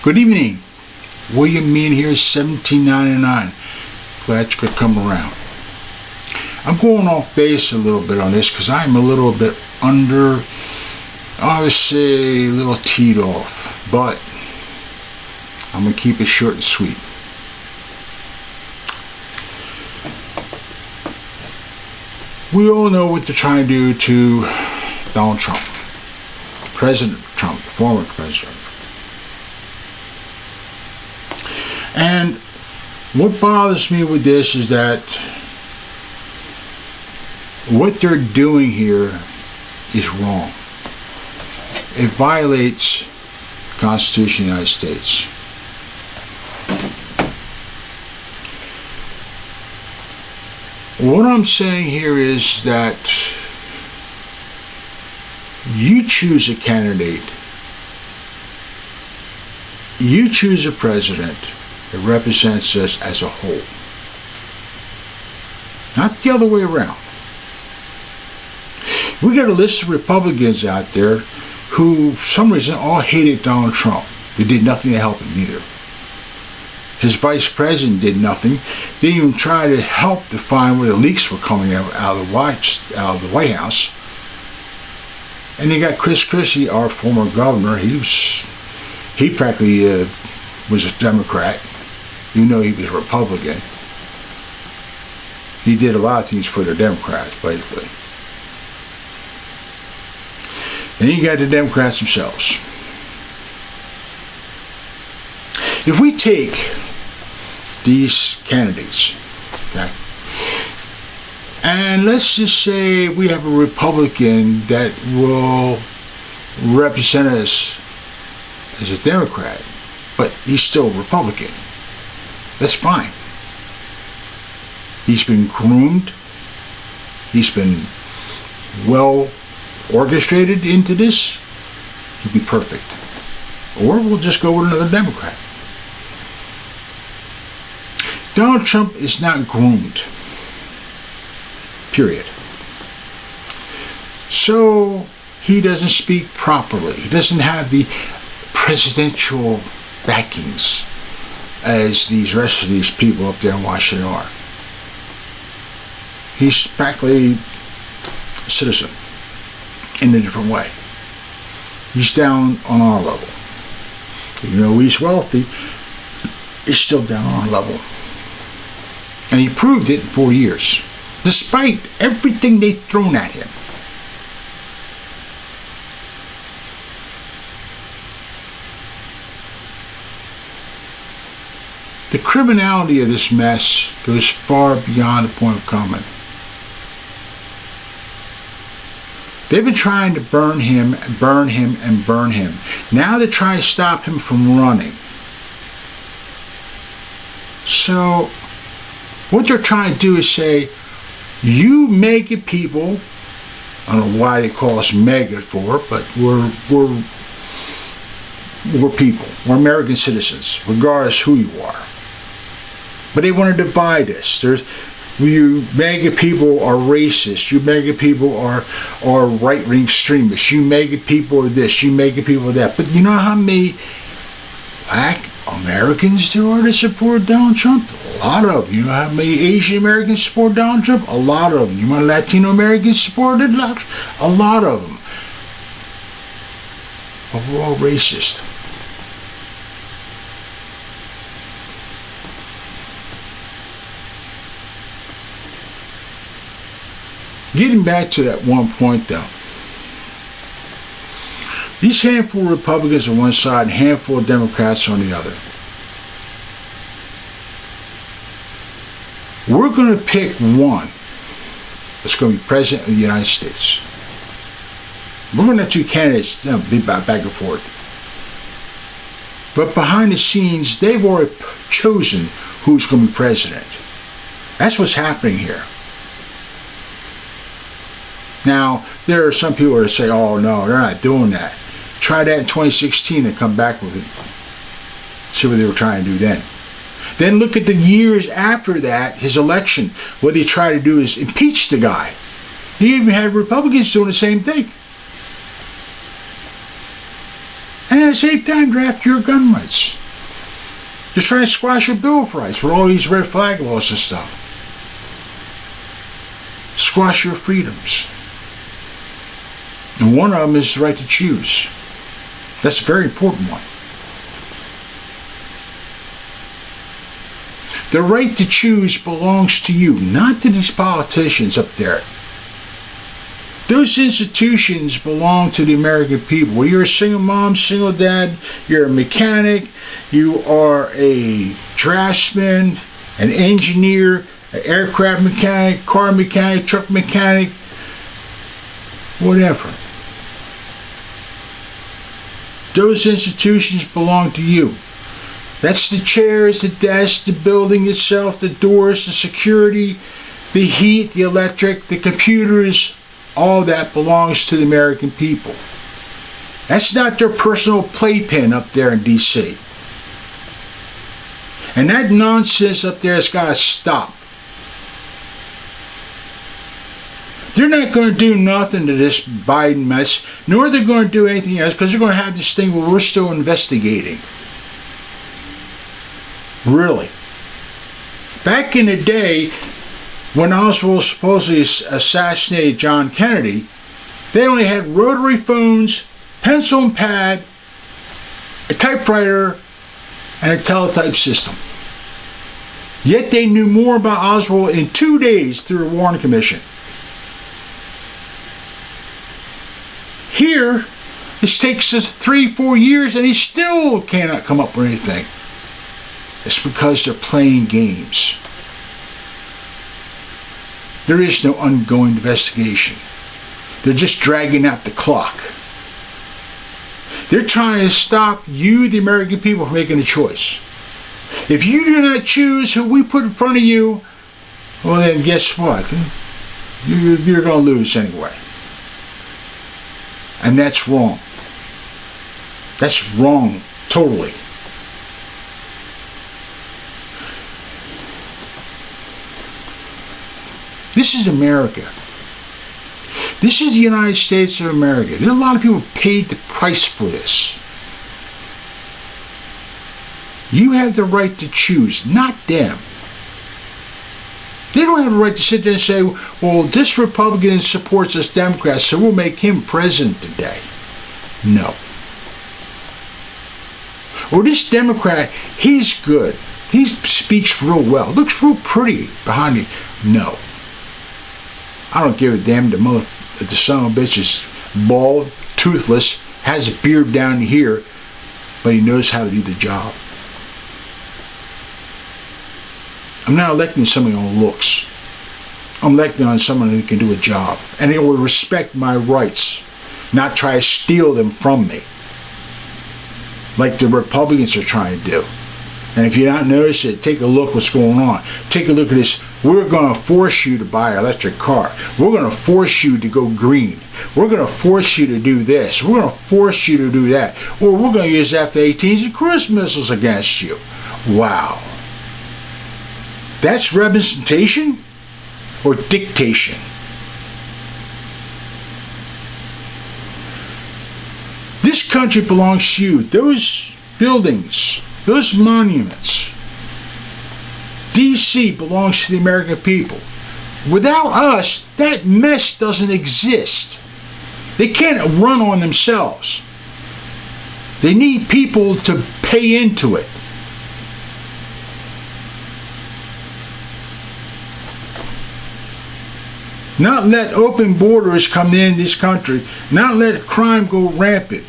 Good evening. William Mean here, 1799. Glad you could come around. I'm going off base a little bit on this because I'm a little bit I would say a little teed off, but I'm going to keep it short and sweet. We all know what they're trying to do to Donald Trump. President Trump, former President Trump. And what bothers me with this is that what they're doing here is wrong. It violates the Constitution of the United States. What I'm saying here is that you choose a candidate, you choose a president that represents us as a whole, not the other way around. We got a list of Republicans out there who, for some reason, all hated Donald Trump. They did nothing to help him either. His vice president did nothing. They didn't even try to help to find where the leaks were coming out of the White House. And you got Chris Christie, our former governor. He practically was a Democrat, even though he was a Republican. He did a lot of things for the Democrats, basically. And you got the Democrats themselves. If we take these candidates, okay, and let's just say we have a Republican that will represent us as a Democrat, but he's still a Republican. That's fine. He's been groomed. He's been well orchestrated into this. He'd be perfect. Or we'll just go with another Democrat. Donald Trump is not groomed. Period. So he doesn't speak properly. He doesn't have the presidential backings as these rest of these people up there in Washington are. He's practically a citizen in a different way. He's down on our level. Even though he's wealthy, he's still down on our level. And he proved it in 4 years, despite everything they've thrown at him. The criminality of this mess goes far beyond the point of comment. They've been trying to burn him, and burn him, and burn him. Now they're trying to stop him from running. So what they're trying to do is say, you mega people, I don't know why they call us mega for, but we're people. We're American citizens, regardless who you are. But they want to divide us. You mega people are racist. You mega people are right-wing extremists. You mega people are this. You mega people are that. But you know how many black Americans there are that support Donald Trump? A lot of them. You know how many Asian Americans support Donald Trump? A lot of them. You know how many Latino Americans support it? A lot of them. But we're all racist. Getting back to that one point though, these handful of Republicans on one side and handful of Democrats on the other. We're going to pick one that's going to be president of the United States. We're going to have two candidates be back and forth. But behind the scenes, they've already chosen who's going to be president. That's what's happening here. Now, there are some people that say, oh no, they're not doing that. Try that in 2016 and come back with it. See what they were trying to do then. Then look at the years after that, his election. What they tried to do is impeach the guy. He even had Republicans doing the same thing. And the same time, they're after your gun rights. They're trying to squash your Bill of Rights with all these red flag laws and stuff. Squash your freedoms. And one of them is the right to choose. That's a very important one. The right to choose belongs to you, not to these politicians up there. Those institutions belong to the American people. Whether you're a single mom, single dad, you're a mechanic, you are a draftsman, an engineer, an aircraft mechanic, car mechanic, truck mechanic, whatever. Those institutions belong to you. That's the chairs, the desks, the building itself, the doors, the security, the heat, the electric, the computers. All that belongs to the American people. That's not their personal playpen up there in D.C. And that nonsense up there has got to stop. They're not going to do nothing to this Biden mess, nor are they going to do anything else, because they're going to have this thing where we're still investigating. Really. Back in the day, when Oswald supposedly assassinated John Kennedy, they only had rotary phones, pencil and pad, a typewriter, and a teletype system. Yet they knew more about Oswald in 2 days through the Warren Commission. Here, this takes us 3-4 years and he still cannot come up with anything. It's because they're playing games. There is no ongoing investigation. They're just dragging out the clock. They're trying to stop you, the American people, from making a choice. If you do not choose who we put in front of you, well then guess what? You're going to lose anyway. And that's wrong. That's wrong, totally. This is America. This is the United States of America. There are a lot of people who paid the price for this. You have the right to choose, not them. They don't have the right to sit there and say, well, this Republican supports this Democrat, so we'll make him president today. No. Or this Democrat, he's good. He speaks real well. Looks real pretty behind me. No. I don't give a damn. The son of a bitch is bald, toothless, has a beard down here, but he knows how to do the job. I'm not electing somebody on looks. I'm electing on someone who can do a job. And they will respect my rights, not try to steal them from me, like the Republicans are trying to do. And if you don't notice it, take a look what's going on. Take a look at this. We're going to force you to buy an electric car. We're going to force you to go green. We're going to force you to do this. We're going to force you to do that. Or we're going to use F-18s and cruise missiles against you. Wow. That's representation or dictation? This country belongs to you. Those buildings, those monuments, D.C. belongs to the American people. Without us, that mess doesn't exist. They can't run on themselves. They need people to pay into it. Not let open borders come in this country. Not let crime go rampant.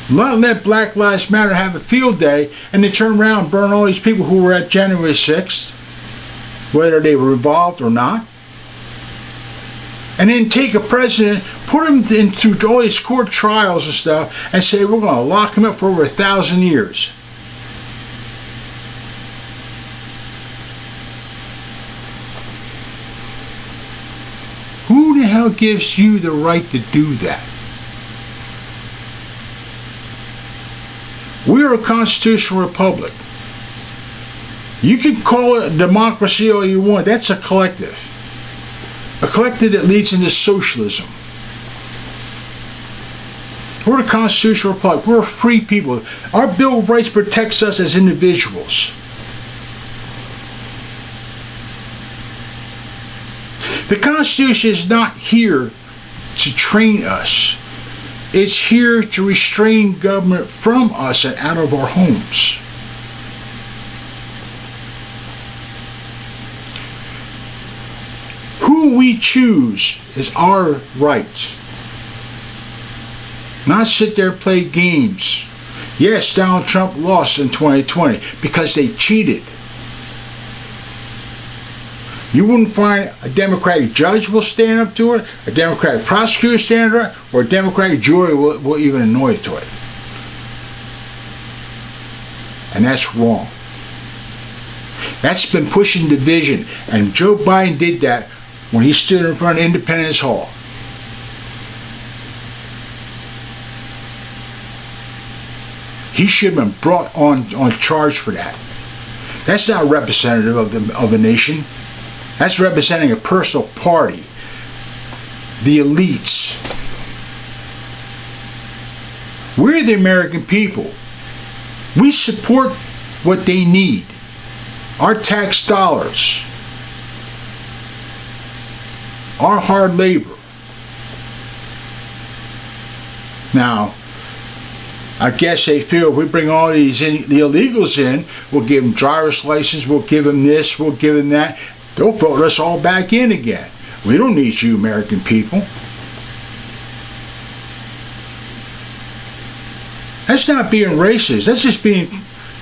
Not let Black Lives Matter have a field day and they turn around and burn all these people who were at January 6th, whether they were involved or not. And then take a president, put him through all these court trials and stuff, and say we're going to lock him up for over 1,000 years. Who the hell gives you the right to do that? We are a constitutional republic. You can call it democracy all you want. That's a collective. A collective that leads into socialism. We're the constitutional republic. We're a free people. Our Bill of Rights protects us as individuals. The Constitution is not here to train us. It's here to restrain government from us and out of our homes. Who we choose is our right. Not sit there and play games. Yes, Donald Trump lost in 2020 because they cheated. You wouldn't find a Democratic judge will stand up to it, a Democratic prosecutor stand up, or a Democratic jury will even annoy to it. And that's wrong. That's been pushing division, and Joe Biden did that when he stood in front of Independence Hall. He should have been brought on charge for that. That's not representative of a nation. That's representing a personal party. The elites. We're the American people. We support what they need. Our tax dollars. Our hard labor. Now, I guess they feel if we bring all the illegals in, we'll give them driver's license, we'll give them this, we'll give them that. They'll vote us all back in again. We don't need you, American people. That's not being racist. That's just being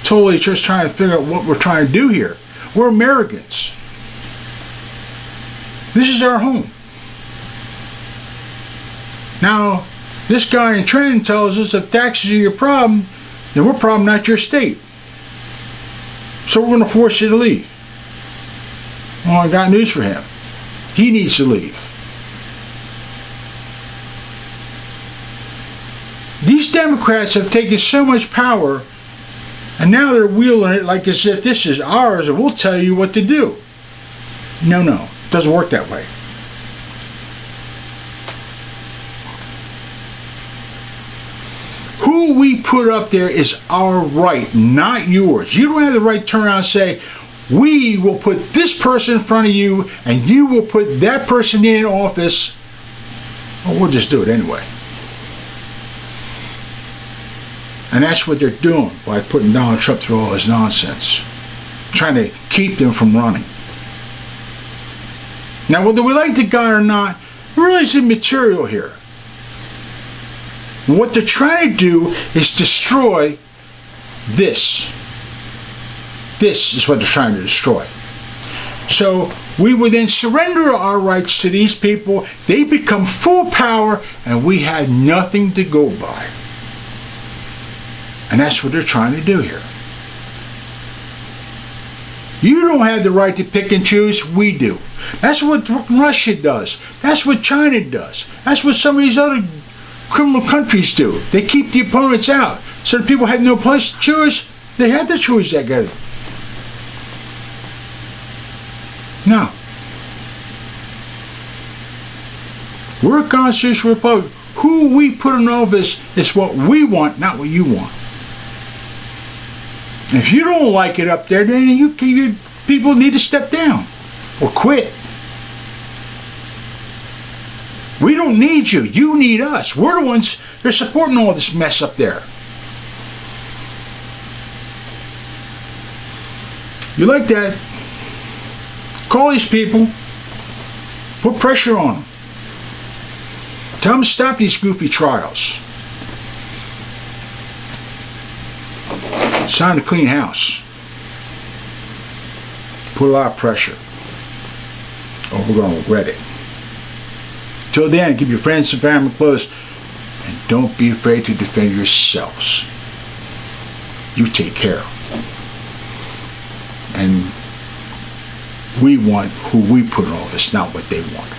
totally just trying to figure out what we're trying to do here. We're Americans. This is our home. Now, this guy in Trenton tells us if taxes are your problem, then we're problem, not your state. So we're going to force you to leave. Well, I got news for him. He needs to leave. These Democrats have taken so much power, and now they're wielding it like as if this is ours and we'll tell you what to do. No, it doesn't work that way. Who we put up there is our right, not yours. You don't have the right to turn around and say, we will put this person in front of you and you will put that person in office. Well, we'll just do it anyway. And that's what they're doing by putting Donald Trump through all his nonsense. Trying to keep them from running. Now, whether we like the guy or not, there really is immaterial here. What they're trying to do is destroy this. This is what they're trying to destroy. So we would then surrender our rights to these people. They become full power and we have nothing to go by. And that's what they're trying to do here. You don't have the right to pick and choose. We do. That's what Russia does. That's what China does. That's what some of these other criminal countries do. They keep the opponents out. So that people have no place to choose. They have to choose that guy. No. We're a constitutional republic. Who we put in office is what we want, not what you want. If you don't like it up there, then you people need to step down or quit. We don't need you. You need us. We're the ones that are supporting all this mess up there. You like that? Call these people. Put pressure on them. Tell them to stop these goofy trials. It's time to clean house. Put a lot of pressure. Or we're going to regret it. Till then, keep your friends and family close. And don't be afraid to defend yourselves. You take care. And we want who we put in office, not what they want.